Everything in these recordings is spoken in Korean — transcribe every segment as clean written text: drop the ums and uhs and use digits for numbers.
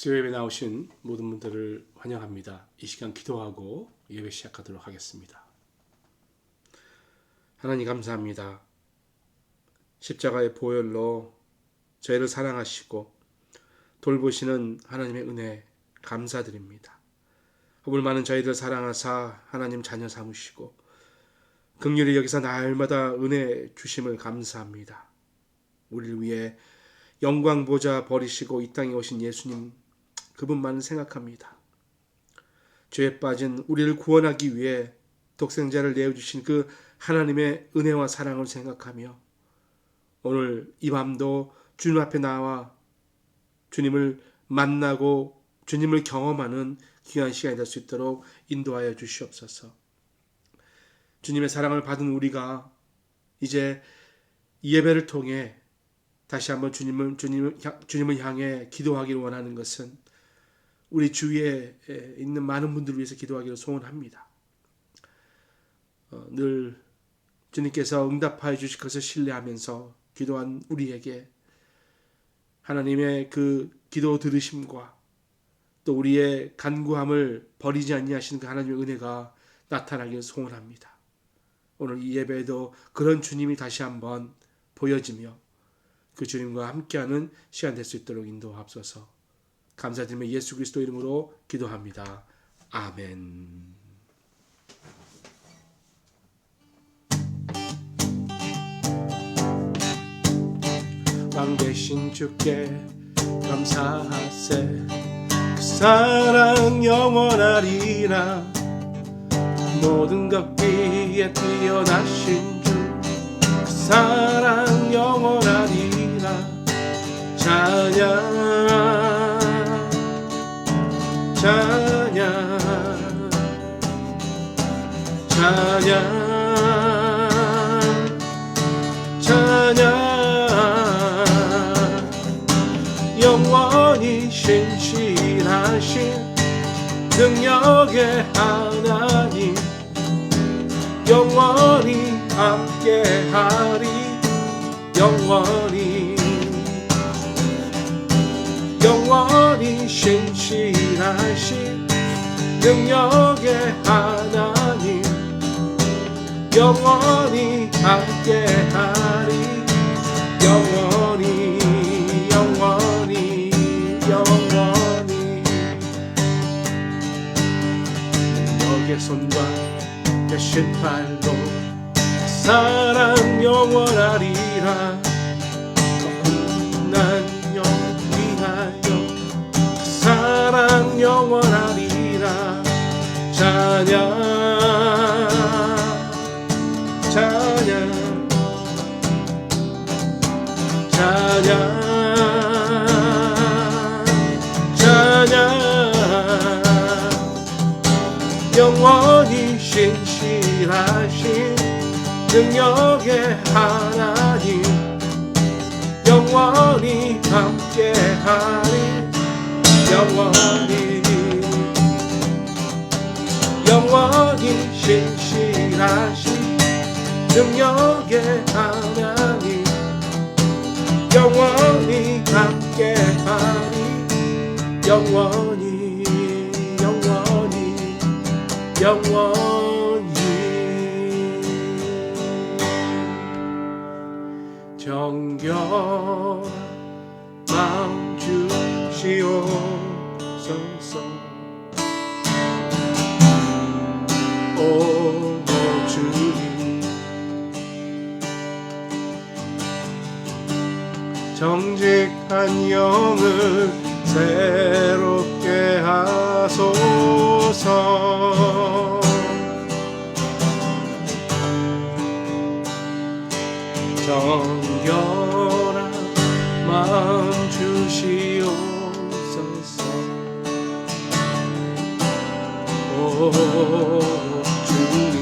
수요예배 나오신 모든 분들을 환영합니다. 이 시간 기도하고 예배 시작하도록 하겠습니다. 하나님 감사합니다. 십자가의 보혈로 저희를 사랑하시고 돌보시는 하나님의 은혜 감사드립니다. 허물 많은 저희들 사랑하사 하나님 자녀 삼으시고 긍휼히 여기서 날마다 은혜 주심을 감사합니다. 우리를 위해 영광 보좌 버리시고 이 땅에 오신 예수님, 그분만을 생각합니다. 죄에 빠진 우리를 구원하기 위해 독생자를 내어주신 그 하나님의 은혜와 사랑을 생각하며 오늘 이 밤도 주님 앞에 나와 주님을 만나고 주님을 경험하는 귀한 시간이 될 수 있도록 인도하여 주시옵소서. 주님의 사랑을 받은 우리가 이제 이 예배를 통해 다시 한번 주님을 향해 기도하기를 원하는 것은 우리 주위에 있는 많은 분들을 위해서 기도하기를 소원합니다. 늘 주님께서 응답하여 주실 것을 신뢰하면서 기도한 우리에게 하나님의 그 기도 들으심과 또 우리의 간구함을 버리지 아니하시는 그 하나님의 은혜가 나타나기를 소원합니다. 오늘 이 예배에도 그런 주님이 다시 한번 보여지며 그 주님과 함께하는 시간 될 수 있도록 인도하옵소서. 감사드리며 예수 그리스도 이름으로 기도합니다. 아멘. 왕 되신 주께 감사하세. 그 사랑 영원하리라. 모든 것 위에 뛰어나신 주 그 사랑 영원하리라. 찬양 찬양 찬양 찬양 영원히 신실하신 능력의 하나님 영원히 함께하리. 영원히 신실하신 능력의 하나님 영원히 함께하리. 영원히 능력의 손과 대신 팔로 사랑 영원하리라. 난 사랑 영원하리라. 찬양 찬양 찬양 찬양 영원히 신실하신 능력의 하나님 영원히 함께하리. 영원히 신실하신 능력의 하나님 영원히 함께하리. 영원히 정결한 마음 주시옵소서. 오 주님 정직한 영을 새롭게 하소서. 정결한 마음 주시옵소서. 오 주님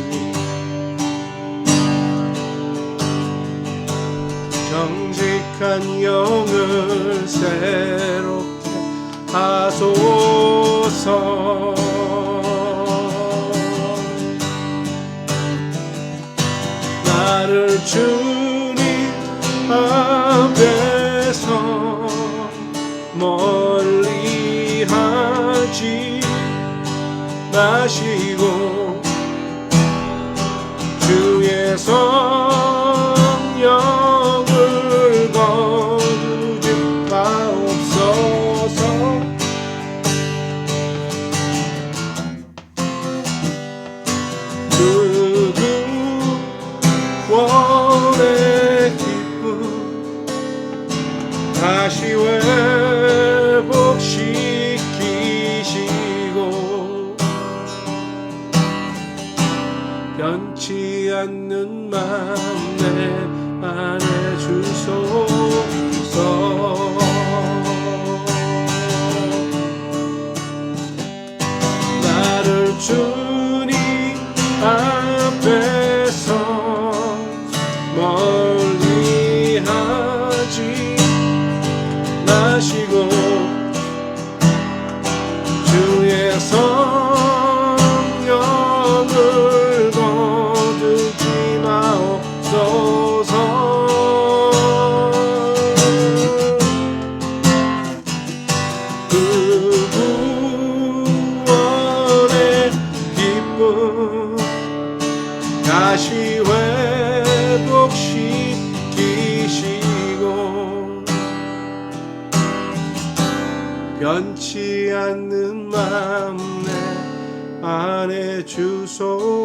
정직한 영을 새롭게 하소서. 나를 주님 앞에서 멀리 마시고 주의 성령을 거두지 마옵소서. 그 구원의 기쁨 다시 회복시키시고 변치 않는 마음 내 안에 주소서. 나를 주님 앞에서 멀리 하지 마시고 주의 성령을 거두지 마옵소서. 그 구원의 기쁨 다시 회복시키시고 변치 않는 마음 내 안에 주소서.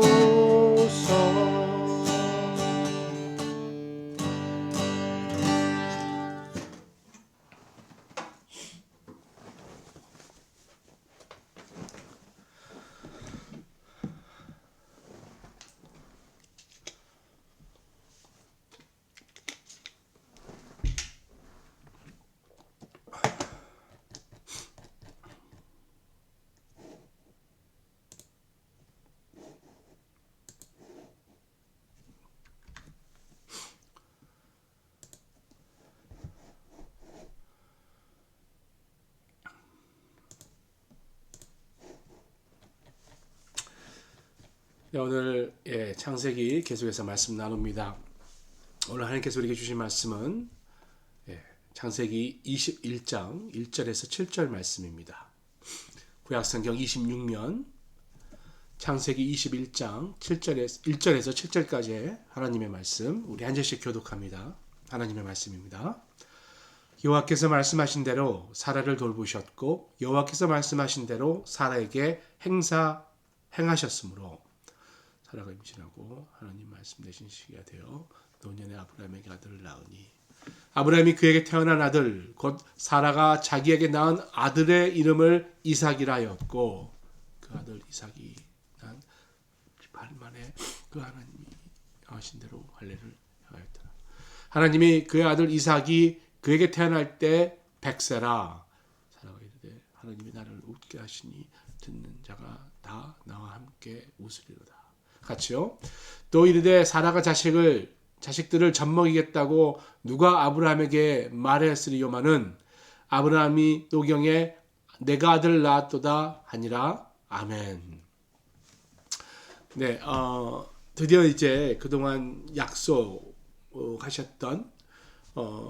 네, 오늘 창세기 계속해서 말씀 나눕니다. 오늘 하나님께서 우리에게 주신 말씀은 창세기 21장 1절에서 7절 말씀입니다. 구약성경 26면 창세기 21장 1절에서 7절까지의 하나님의 말씀, 우리 한 절씩 교독합니다. 하나님의 말씀입니다. 여호와께서 말씀하신 대로 사라를 돌보셨고 여호와께서 말씀하신 대로 사라에게 행하셨으므로 사라가 임신하고 하나님 말씀 되신 시기가 되어 노년에 아브라함에게 아들을 낳으니 아브라함이 그에게 태어난 아들 곧 사라가 자기에게 낳은 아들의 이름을 이삭이라 하였고 그 아들 이삭이 난 18일 만에 그 하나님이 하신 대로 할례를 하였더라. 하나님이 그의 아들 이삭이 그에게 태어날 때 100세라 사라가 이르되 하나님이 나를 웃게 하시니 듣는 자가 다 나와 함께 웃으리로다. 같이요. 또 이르되 사라가 자식들을 젖먹이겠다고 누가 아브라함에게 말했으리요마는 아브라함이 노경에 내가 아들 낳았도다 하니라. 아멘. 네, 드디어 이제 그동안 약속하셨던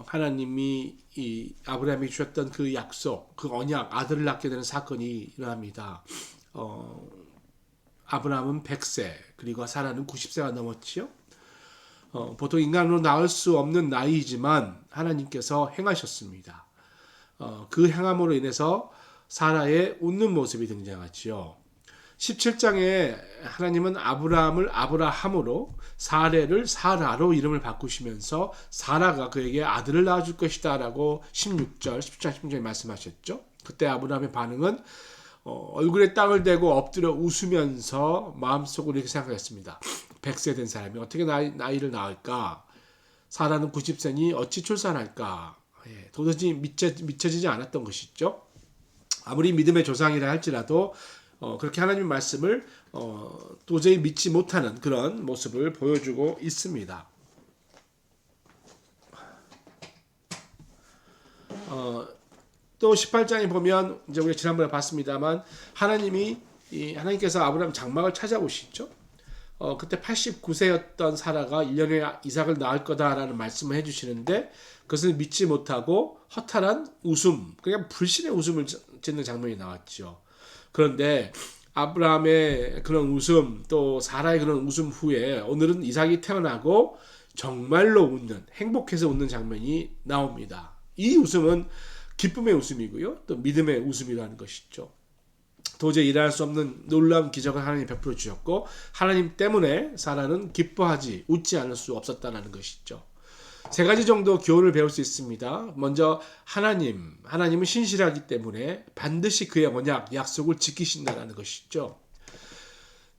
하나님이 이 아브라함이 주셨던 그 약속, 그 언약, 아들을 낳게 되는 사건이 일어납니다. 아브라함은 100세, 그리고 사라는 90세가 넘었지요. 보통 인간으로 낳을 수 없는 나이이지만 하나님께서 행하셨습니다. 그 행함으로 인해서 사라의 웃는 모습이 등장하지요. 17장에 하나님은 아브라함을 아브라함으로 사레를 사라로 이름을 바꾸시면서 사라가 그에게 아들을 낳아줄 것이다 라고 16절, 17장 16절에 말씀하셨죠. 그때 아브라함의 반응은 얼굴에 땅을 대고 엎드려 웃으면서 마음속으로 이렇게 생각했습니다. 100세 된 사람이 어떻게 나이를 낳을까? 사라는 90세니 어찌 출산할까? 도저히 미쳐지지 않았던 것이죠. 아무리 믿음의 조상이라 할지라도 그렇게 하나님의 말씀을 도저히 믿지 못하는 그런 모습을 보여주고 있습니다. 또 18장에 보면 이제 우리가 지난번에 봤습니다만 하나님께서 아브라함 장막을 찾아오시죠. 그때 89세였던 사라가 1년 후에 이삭을 낳을 거다라는 말씀을 해주시는데 그것을 믿지 못하고 허탈한 웃음, 그냥 불신의 웃음을 짓는 장면이 나왔죠. 그런데 아브라함의 그런 웃음, 또 사라의 그런 웃음 후에 오늘은 이삭이 태어나고 정말로 웃는, 행복해서 웃는 장면이 나옵니다. 이 웃음은 기쁨의 웃음이고요, 또 믿음의 웃음이라는 것이죠. 도저히 일어날 수 없는 놀라운 기적을 하나님이 베풀어 주셨고, 하나님 때문에 사라는 기뻐하지 웃지 않을 수 없었다는 것이죠. 세 가지 정도 교훈을 배울 수 있습니다. 먼저 하나님은 신실하기 때문에 반드시 그의 언약, 약속을 지키신다는 것이죠.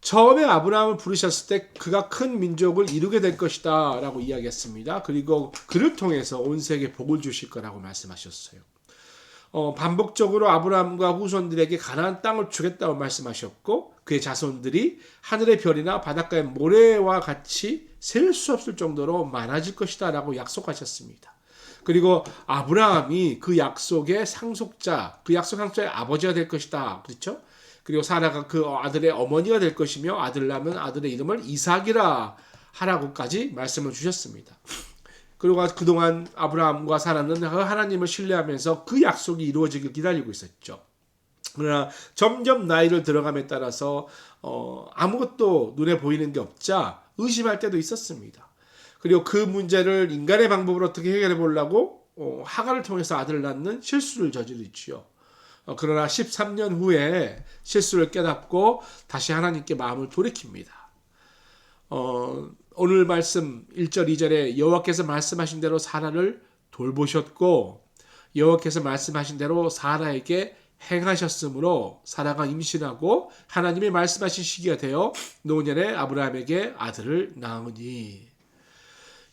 처음에 아브라함을 부르셨을 때 그가 큰 민족을 이루게 될 것이다 라고 이야기했습니다. 그리고 그를 통해서 온 세계에 복을 주실 거라고 말씀하셨어요. 반복적으로 아브라함과 후손들에게 가나안 땅을 주겠다고 말씀하셨고, 그의 자손들이 하늘의 별이나 바닷가의 모래와 같이 셀 수 없을 정도로 많아질 것이다 라고 약속하셨습니다. 그리고 아브라함이 그 약속의 상속자, 그 약속 상속자의 아버지가 될 것이다. 그렇죠? 그리고 사라가 그 아들의 어머니가 될 것이며, 아들 낳으면 아들의 이름을 이삭이라 하라고까지 말씀을 주셨습니다. 그리고 그동안 아브라함과 사라는 하나님을 신뢰하면서 그 약속이 이루어지길 기다리고 있었죠. 그러나 점점 나이를 들어감에 따라서 아무것도 눈에 보이는 게 없자 의심할 때도 있었습니다. 그리고 그 문제를 인간의 방법으로 어떻게 해결해 보려고 하갈을 통해서 아들을 낳는 실수를 저지르지요. 그러나 13년 후에 실수를 깨닫고 다시 하나님께 마음을 돌이킵니다. 오늘 말씀 1절 2절에 여호와께서 말씀하신 대로 사라를 돌보셨고, 여호와께서 말씀하신 대로 사라에게 행하셨으므로 사라가 임신하고 하나님이 말씀하신 시기가 되어 노년에 아브라함에게 아들을 낳으니.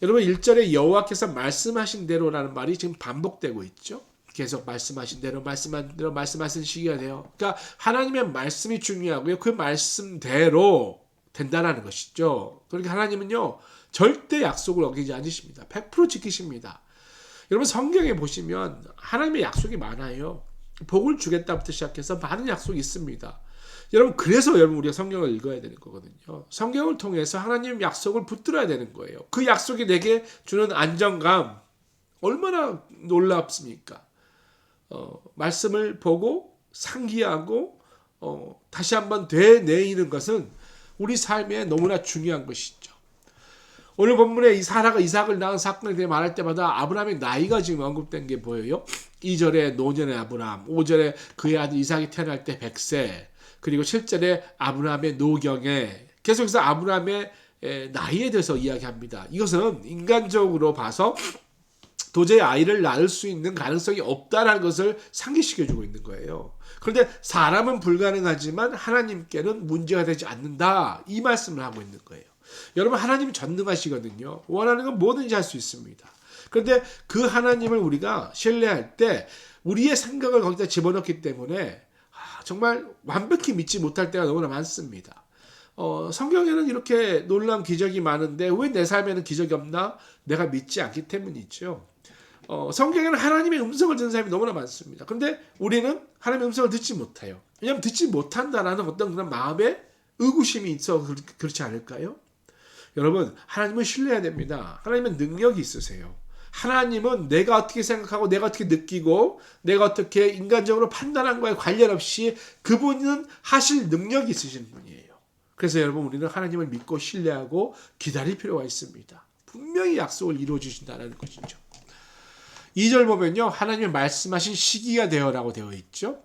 여러분, 1절에 여호와께서 말씀하신 대로라는 말이 지금 반복되고 있죠. 계속 말씀하신 대로 말씀하신 시기가 돼요. 그러니까 하나님의 말씀이 중요하고요, 그 말씀대로 된다는 것이죠. 그러니까 하나님은요, 절대 약속을 어기지 않으십니다. 100% 지키십니다. 여러분, 성경에 보시면 하나님의 약속이 많아요. 복을 주겠다부터 시작해서 많은 약속이 있습니다. 여러분, 그래서 우리가 성경을 읽어야 되는 거거든요. 성경을 통해서 하나님 약속을 붙들어야 되는 거예요. 그 약속이 내게 주는 안정감 얼마나 놀랍습니까? 말씀을 보고 상기하고 다시 한번 되뇌이는 것은 우리 삶에 너무나 중요한 것이죠. 오늘 본문에 이 사라가 이삭을 낳은 사건에 대해 말할 때마다 아브라함의 나이가 지금 언급된 게 보여요. 2절에 노년의 아브라함, 5절에 그의 아들 이삭이 태어날 때 100세, 그리고 7절에 아브라함의 노경에, 계속해서 아브라함의 나이에 대해서 이야기합니다. 이것은 인간적으로 봐서 도저히 아이를 낳을 수 있는 가능성이 없다는 것을 상기시켜주고 있는 거예요. 그런데 사람은 불가능하지만 하나님께는 문제가 되지 않는다, 이 말씀을 하고 있는 거예요. 여러분, 하나님이 전능하시거든요. 원하는 건 뭐든지 할 수 있습니다. 그런데 그 하나님을 우리가 신뢰할 때 우리의 생각을 거기다 집어넣기 때문에 정말 완벽히 믿지 못할 때가 너무나 많습니다. 성경에는 이렇게 놀라운 기적이 많은데 왜 내 삶에는 기적이 없나? 내가 믿지 않기 때문이죠. 성경에는 하나님의 음성을 듣는 사람이 너무나 많습니다. 그런데 우리는 하나님의 음성을 듣지 못해요. 왜냐하면 듣지 못한다라는 어떤 그런 마음의 의구심이 있어 그렇지 않을까요? 여러분, 하나님을 신뢰해야 됩니다. 하나님은 능력이 있으세요. 하나님은 내가 어떻게 생각하고 내가 어떻게 느끼고 내가 어떻게 인간적으로 판단한 거에 관련 없이 그분은 하실 능력이 있으신 분이에요. 그래서 여러분, 우리는 하나님을 믿고 신뢰하고 기다릴 필요가 있습니다. 분명히 약속을 이루어 주신다는 것이죠. 2절 보면요, 하나님이 말씀하신 시기가 되어라고 되어 있죠.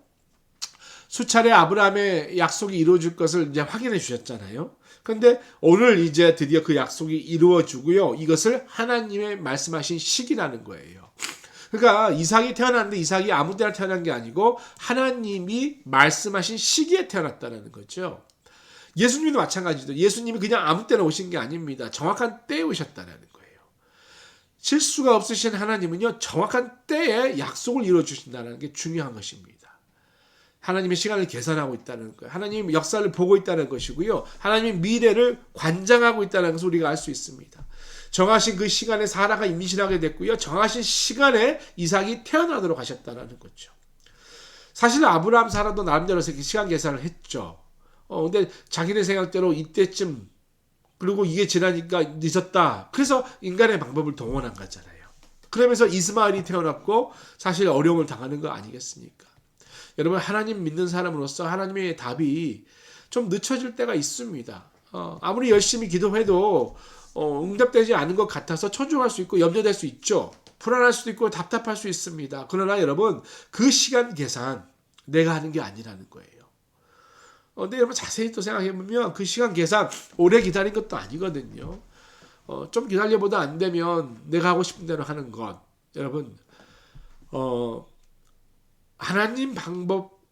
수차례 아브라함의 약속이 이루어질 것을 이제 확인해 주셨잖아요. 그런데 오늘 이제 드디어 그 약속이 이루어지고요, 이것을 하나님의 말씀하신 시기라는 거예요. 그러니까 이삭이 태어났는데 이삭이 아무 때나 태어난 게 아니고 하나님이 말씀하신 시기에 태어났다는 거죠. 예수님도 마찬가지죠. 예수님이 그냥 아무 때나 오신 게 아닙니다. 정확한 때에 오셨다는 거예요. 실수가 없으신 하나님은요, 정확한 때에 약속을 이루어주신다는 게 중요한 것입니다. 하나님의 시간을 계산하고 있다는 거예요. 하나님이 역사를 보고 있다는 것이고요, 하나님이 미래를 관장하고 있다는 것을 우리가 알 수 있습니다. 정하신 그 시간에 사라가 임신하게 됐고요, 정하신 시간에 이삭이 태어나도록 하셨다는 거죠. 사실 아브라함 사라도 나름대로 시간 계산을 했죠. 근데 자기네 생각대로 이때쯤, 그리고 이게 지나니까 늦었다. 그래서 인간의 방법을 동원한 거잖아요. 그러면서 이스마엘이 태어났고 사실 어려움을 당하는 거 아니겠습니까? 여러분, 하나님 믿는 사람으로서 하나님의 답이 좀 늦춰질 때가 있습니다. 아무리 열심히 기도해도 응답되지 않은 것 같아서 초조할 수 있고 염려될 수 있죠. 불안할 수도 있고 답답할 수 있습니다. 그러나 여러분 그 시간 계산 내가 하는 게 아니라는 거예요. 근데 여러분 자세히 또 생각해보면 그 시간 계산 오래 기다린 것도 아니거든요. 좀 기다려보다 안 되면 내가 하고 싶은 대로 하는 것. 여러분 하나님 방법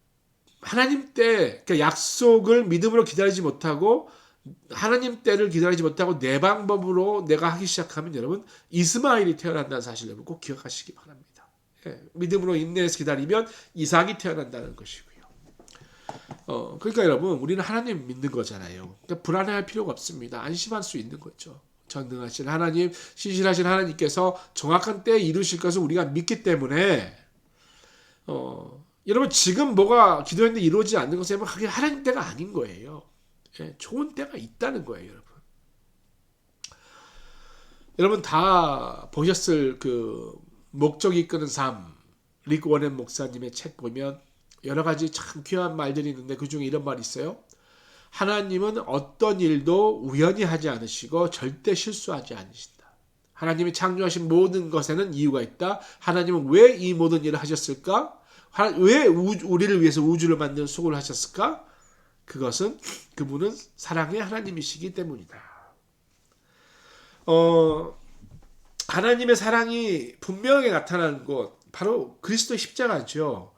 하나님 때 그러니까 약속을 믿음으로 기다리지 못하고 하나님 때를 기다리지 못하고 내 방법으로 내가 하기 시작하면 여러분 이스마엘이 태어난다는 사실을 여러분 꼭 기억하시기 바랍니다. 믿음으로 인내해서 기다리면 이삭이 태어난다는 것이고요. 그러니까 여러분 우리는 하나님 믿는 거잖아요. 그러니까 불안해할 필요가 없습니다. 안심할 수 있는 거죠. 전능하신 하나님, 신실하신 하나님께서 정확한 때에 이루실 것을 우리가 믿기 때문에 여러분 지금 뭐가 기도했는데 이루어지지 않는 것은 그게 하나님 때가 아닌 거예요. 좋은 때가 있다는 거예요, 여러분. 여러분 다 보셨을 그 목적이 이끄는 삶, 릭 워렌 목사님의 책 보면 여러 가지 참 귀한 말들이 있는데 그 중에 이런 말이 있어요. 하나님은 어떤 일도 우연히 하지 않으시고 절대 실수하지 않으신다. 하나님이 창조하신 모든 것에는 이유가 있다. 하나님은 왜 이 모든 일을 하셨을까? 왜 우리를 위해서 우주를 만든 수고를 하셨을까? 그것은 그분은 사랑의 하나님이시기 때문이다. 하나님의 사랑이 분명하게 나타나는 곳 바로 그리스도 십자가죠.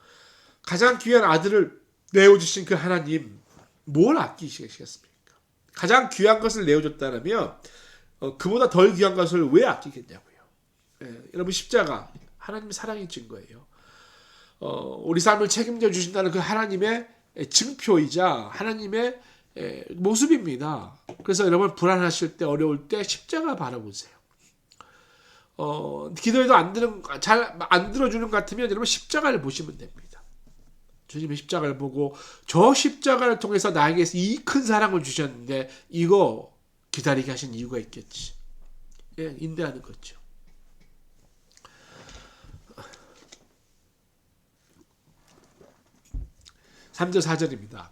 가장 귀한 아들을 내어주신 그 하나님 뭘 아끼시겠습니까? 가장 귀한 것을 내어줬다면 그보다 덜 귀한 것을 왜 아끼겠냐고요. 여러분 십자가 하나님의 사랑의 증거예요. 우리 삶을 책임져 주신다는 그 하나님의 증표이자 하나님의 모습입니다. 그래서 여러분 불안하실 때 어려울 때 십자가 바라보세요. 기도해도 잘 안 들어주는 것 같으면 여러분 십자가를 보시면 됩니다. 주님의 십자가를 보고 저 십자가를 통해서 나에게 이 큰 사랑을 주셨는데 이거 기다리게 하신 이유가 있겠지. 인내하는 거죠. 3절 4절입니다.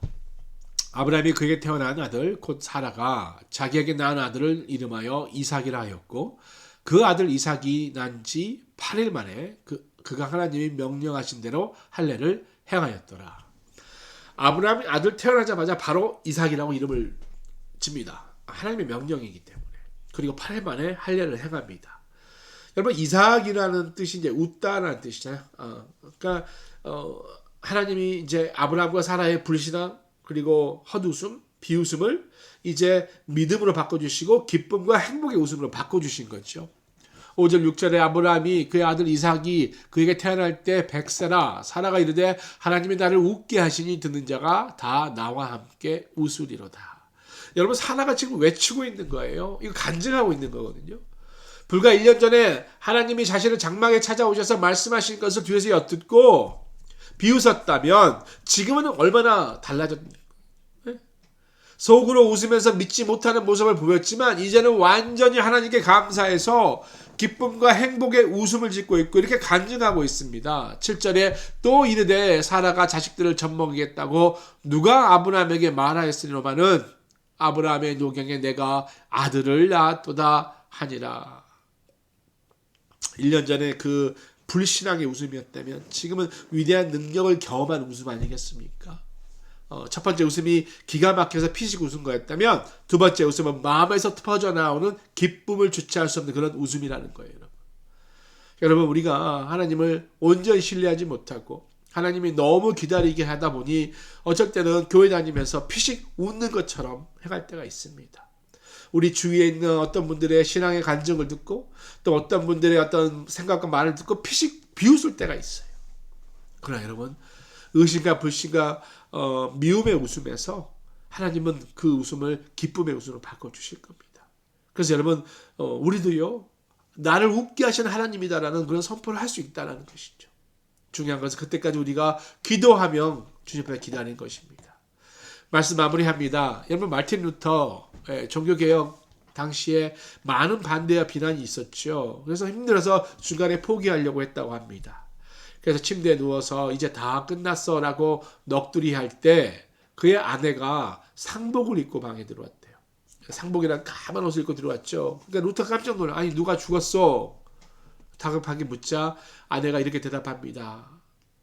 아브라함이 그에게 태어난 아들 곧 사라가 자기에게 낳은 아들을 이름하여 이삭이라 하였고 그 아들 이삭이 난 지 8일 만에 그가 하나님이 명령하신 대로 할례를 행하였더라. 아브라함이 아들 태어나자마자 바로 이삭이라고 이름을 집니다. 하나님의 명령이기 때문에. 그리고 8일 만에 할례를 행합니다. 여러분 이삭이라는 뜻이 이제 웃다라는 뜻이잖아요. 그러니까 하나님이 이제 아브라함과 사라의 불신앙 그리고 헛웃음, 비웃음을 이제 믿음으로 바꿔주시고 기쁨과 행복의 웃음으로 바꿔주신 거죠. 5절 6절에 아브라함이 그의 아들 이삭이 그에게 태어날 때 백세라 사라가 이르되 하나님이 나를 웃게 하시니 듣는 자가 다 나와 함께 웃으리로다. 여러분 사라가 지금 외치고 있는 거예요. 이거 간증하고 있는 거거든요. 불과 1년 전에 하나님이 자신을 장막에 찾아오셔서 말씀하신 것을 뒤에서 엿듣고 비웃었다면 지금은 얼마나 달라졌습니까? 속으로 웃으면서 믿지 못하는 모습을 보였지만 이제는 완전히 하나님께 감사해서 기쁨과 행복의 웃음을 짓고 있고 이렇게 간증하고 있습니다. 7절에 또 이르되 사라가 자식들을 젖먹이겠다고 누가 아브라함에게 말하였으리로마는 아브라함의 노경에 내가 아들을 낳았도다 하니라. 1년 전에 그 불신앙의 웃음이었다면 지금은 위대한 능력을 경험한 웃음 아니겠습니까? 첫 번째 웃음이 기가 막혀서 피식 웃은 거였다면 두 번째 웃음은 마음에서 퍼져나오는 기쁨을 주체할 수 없는 그런 웃음이라는 거예요. 여러분 우리가 하나님을 온전히 신뢰하지 못하고 하나님이 너무 기다리게 하다 보니 어쩔 때는 교회 다니면서 피식 웃는 것처럼 해갈 때가 있습니다. 우리 주위에 있는 어떤 분들의 신앙의 간증을 듣고 또 어떤 분들의 어떤 생각과 말을 듣고 피식 비웃을 때가 있어요. 그러나 여러분 의심과 불신과 미움의 웃음에서 하나님은 그 웃음을 기쁨의 웃음으로 바꿔주실 겁니다. 그래서 여러분 우리도요 나를 웃게 하시는 하나님이다라는 그런 선포를 할 수 있다는 것이죠. 중요한 것은 그때까지 우리가 기도하며 주님 앞에 기다리는 것입니다. 말씀 마무리합니다. 여러분 마틴 루터 종교개혁 당시에 많은 반대와 비난이 있었죠. 그래서 힘들어서 중간에 포기하려고 했다고 합니다. 그래서 침대에 누워서 이제 다 끝났어 라고 넋두리 할 때 그의 아내가 상복을 입고 방에 들어왔대요. 상복이란 까만 옷을 입고 들어왔죠. 그러니까 루터가 깜짝 놀라. 아니 누가 죽었어? 다급하게 묻자 아내가 이렇게 대답합니다.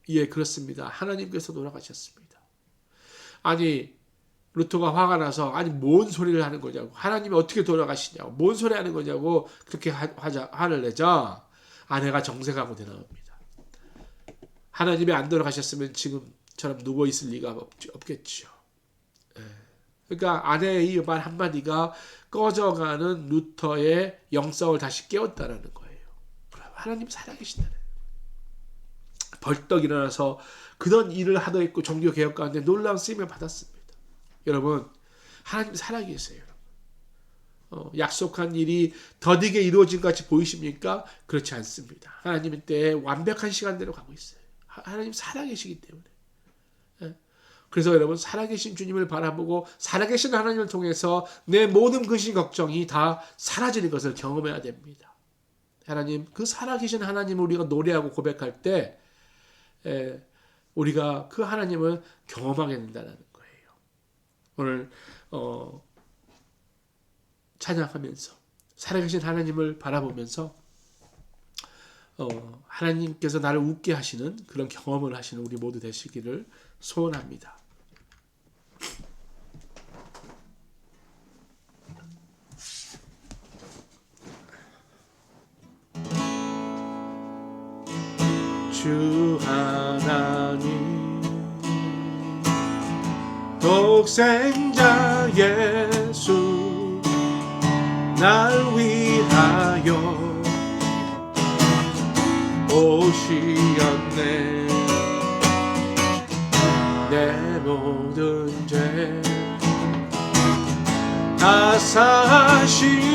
예, 그렇습니다. 하나님께서 돌아가셨습니다. 아니 루터가 화가 나서 아니 뭔 소리를 하는 거냐고, 하나님이 어떻게 돌아가시냐고, 뭔 소리 하는 거냐고 그렇게 화를 내자 아내가 정색하고 대답합니다. 하나님이 안 돌아가셨으면 지금처럼 누워 있을 리가 없겠죠. 그러니까 아내의 이 말 한마디가 꺼져가는 루터의 영성을 다시 깨웠다라는 거예요. 하나님 살아계신다는 거예요. 벌떡 일어나서 그런 일을 하도 있고 종교 개혁 가운데 놀라운 쓰임을 받았습니다. 여러분, 하나님 살아계세요. 약속한 일이 더디게 이루어진 것 같이 보이십니까? 그렇지 않습니다. 하나님의 때에 완벽한 시간대로 가고 있어요. 하나님 살아계시기 때문에. 그래서 여러분, 살아계신 주님을 바라보고 살아계신 하나님을 통해서 내 모든 근심 걱정이 다 사라지는 것을 경험해야 됩니다. 하나님, 그 살아계신 하나님을 우리가 노래하고 고백할 때 우리가 그 하나님을 경험하게 된다는 거예요. 오늘 찬양하면서 살아계신 하나님을 바라보면서 하나님께서 나를 웃게 하시는 그런 경험을 하시는 우리 모두 되시기를 소원합니다. 주 하나님 독생자 예수 날 위하여 오시었네. 내 모든 죄 다 사시고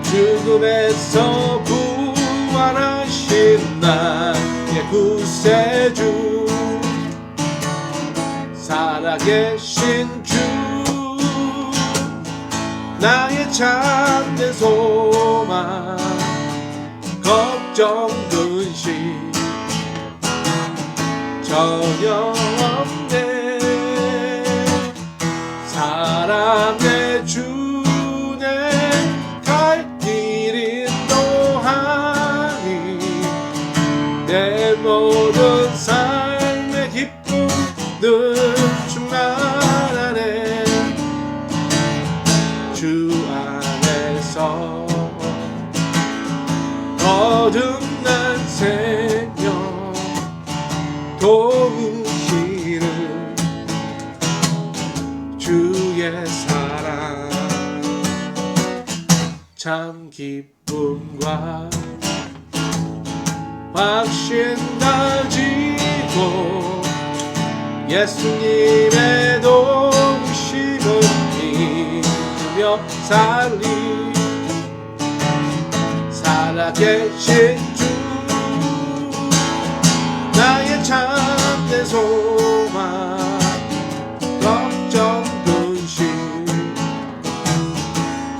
죽음에서 부활하신 나의 구세주 살아계신 주 나의 참된 소망 걱정 근심 전혀 없네. 사랑의 주네 갈 길 인도하니 내 모든 삶의 기쁨은 충만하네. 주 안에서 거듭난 생명 도우시는 주의 사랑 참 기쁨과 확신 가지고 예수님의 도우심을 믿으며 살리 살아계신 주 나의 참된 소망 걱정 근심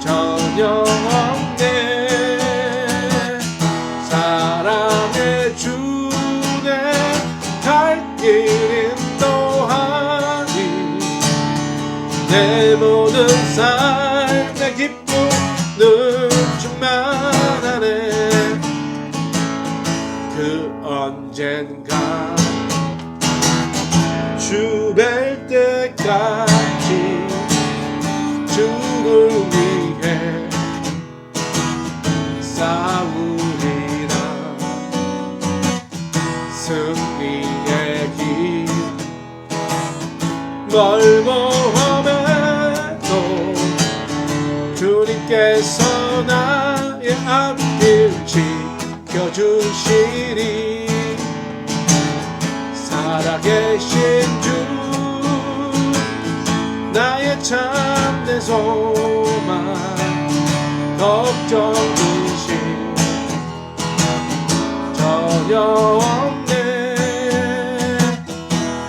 전혀 없네. 사랑의 주네 갈 길 인도하니 내 모든 삶의 기쁨은 충만하네. 그 언젠가 주 뵐 때까지 주를 위해 싸우리라. 승리의 길 멀고 험해도 주님께서 나의 앞길 지켜주시리. 살아계신 주 나의 참된 소망 걱정 근심 전혀 없네.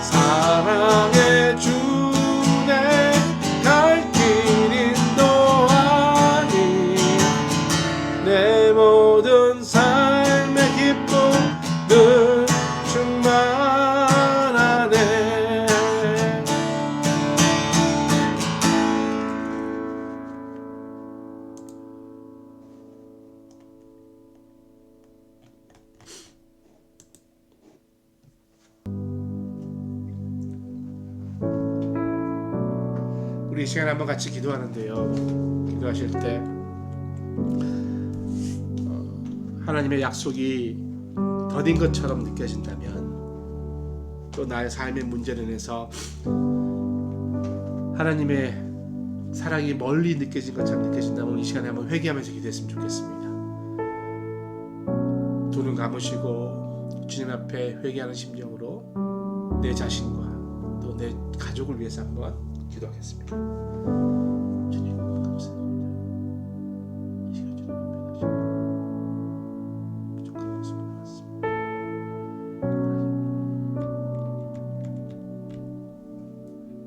사랑의 주네 갈 길 인도하니 내 모든 삶의 기쁨은 충만하네. 우리 이 시간에 한번 같이 기도하는데요. 기도하실 때 하나님의 약속이 더딘 것처럼 느껴진다면, 또 나의 삶의 문제로 인해서 하나님의 사랑이 멀리 느껴진 것처럼 느껴진다면 이 시간에 한번 회개하면서 기도했으면 좋겠습니다. 두 눈 감으시고 주님 앞에 회개하는 심정으로 내 자신과 또 내 가족을 위해서 한번 기도하겠습니다. 주님 감사합니다. 이 시간 주님 앞에 다시 부족한 모습을 나왔습니다.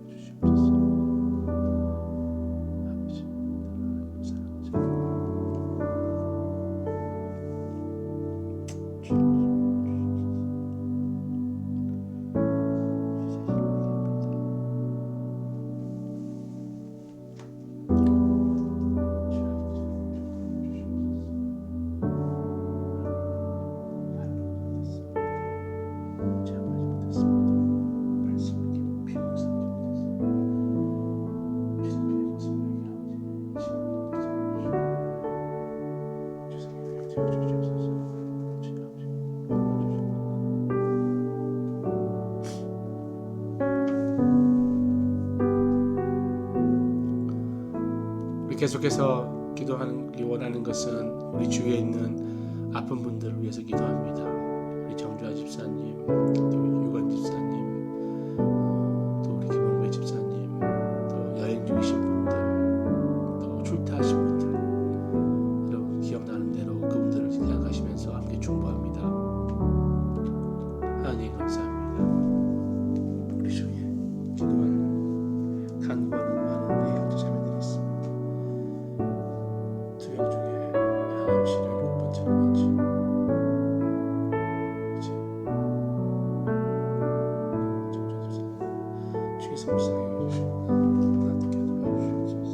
주시옵소서. 아버지, 하나님 사랑하시고 계속해서 기도하기 원하는 것은 우리 주위에 있는 아픈 분들을 위해서 기도합니다. 우리 정주아 집사님, 또 유관 집사님, 또 우리 김원배 집사님, 또 여행 중이신 분들, 또 출타하신 분들, 여러분 기억나는 대로 그분들을 생각하시면서 함께 중보합니다. 하나님 감사합니다. 우리 주위에 기도하는 간구하는 많은 우리 형제 자매들이 있습니다. 투영 중에 하나님 시를 7번째로 맞지. 그치? 정전 집사님 주의 성실하게 해주시고 하나님께 도와주시옵소서.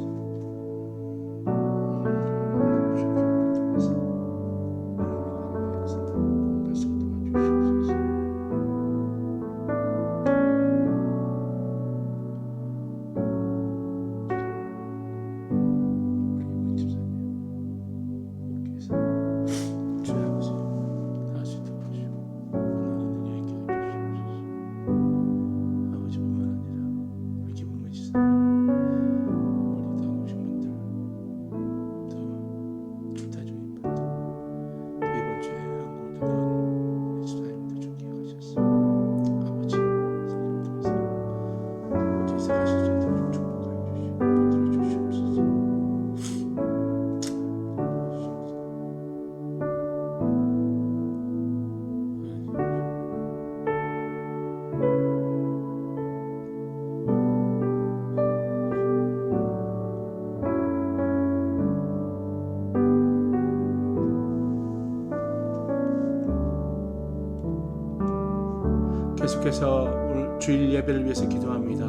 계속해서 오늘 주일 예배를 위해서 기도합니다.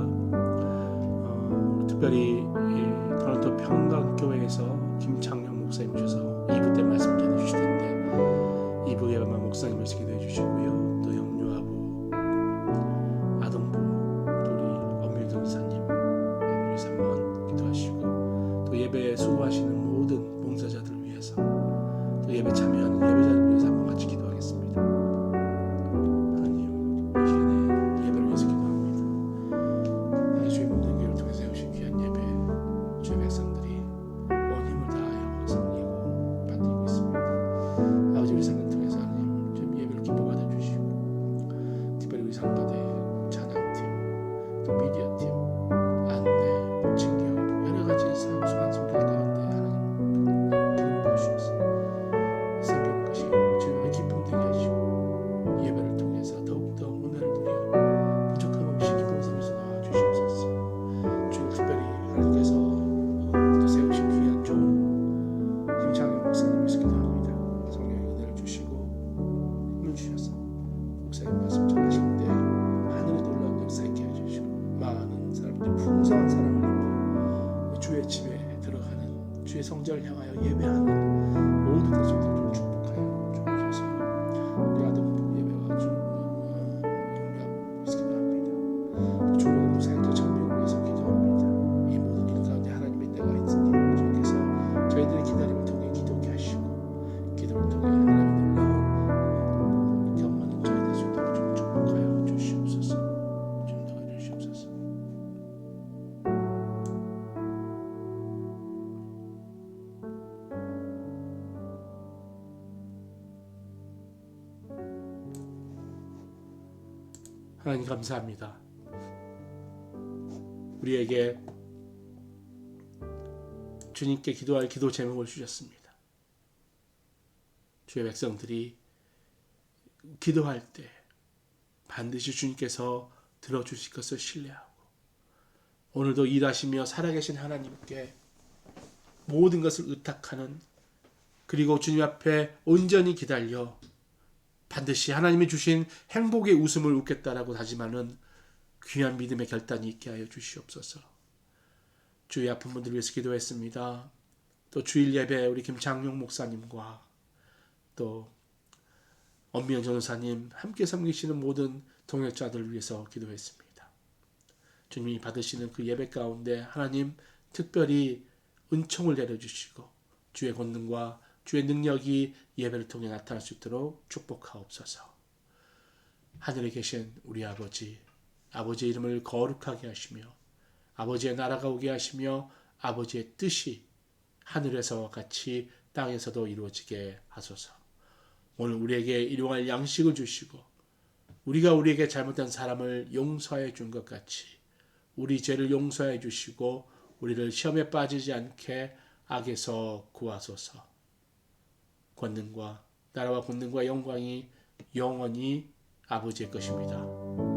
특별히 토론토 평강교회에서 김창룡 목사님 오셔서 2부 때 말씀 전해 주실 텐데 2부 예배만 목사님께서 기도해 주시고요. 또 영유아부, 아동부, 또 우리 엄밀동 이사님 위해서 한번 기도하시고, 또 예배에 수고하시는 모든 봉사자들을 위해서, 또 예배 참여하는 예배자들을 위해서 한번 같이 기도하겠습니다. 주의 성전을 향하여 예배하는 모든 대적들 좀 축복하여 주셔서 우리 아동부 예배와 영리하고 기도합니다. 또 조용한 사역자 청명을 위해서 기도합니다. 이 모든 하나님 감사합니다. 우리에게 주님께 기도할 기도 제목을 주셨습니다. 주의 백성들이 기도할 때 반드시 주님께서 들어주실 것을 신뢰하고 오늘도 일하시며 살아계신 하나님께 모든 것을 의탁하는, 그리고 주님 앞에 온전히 기다려 반드시 하나님이 주신 행복의 웃음을 웃겠다라고 다짐하는 귀한 믿음의 결단이 있게 하여 주시옵소서. 주의 아픈 분들 위해서 기도했습니다. 또 주일 예배 우리 김창용 목사님과 또 엄미연 전도사님 함께 섬기시는 모든 동역자들을 위해서 기도했습니다. 주님이 받으시는 그 예배 가운데 하나님 특별히 은총을 내려주시고 주의 권능과 주의 능력이 예배를 통해 나타날 수 있도록 축복하옵소서. 하늘에 계신 우리 아버지, 아버지의 이름을 거룩하게 하시며 아버지의 나라가 오게 하시며 아버지의 뜻이 하늘에서와 같이 땅에서도 이루어지게 하소서. 오늘 우리에게 일용할 양식을 주시고 우리가 우리에게 잘못한 사람을 용서해 준 것 같이 우리 죄를 용서해 주시고 우리를 시험에 빠지지 않게 악에서 구하소서. 권능과 나라와 권능과 영광이 영원히 아버지의 것입니다.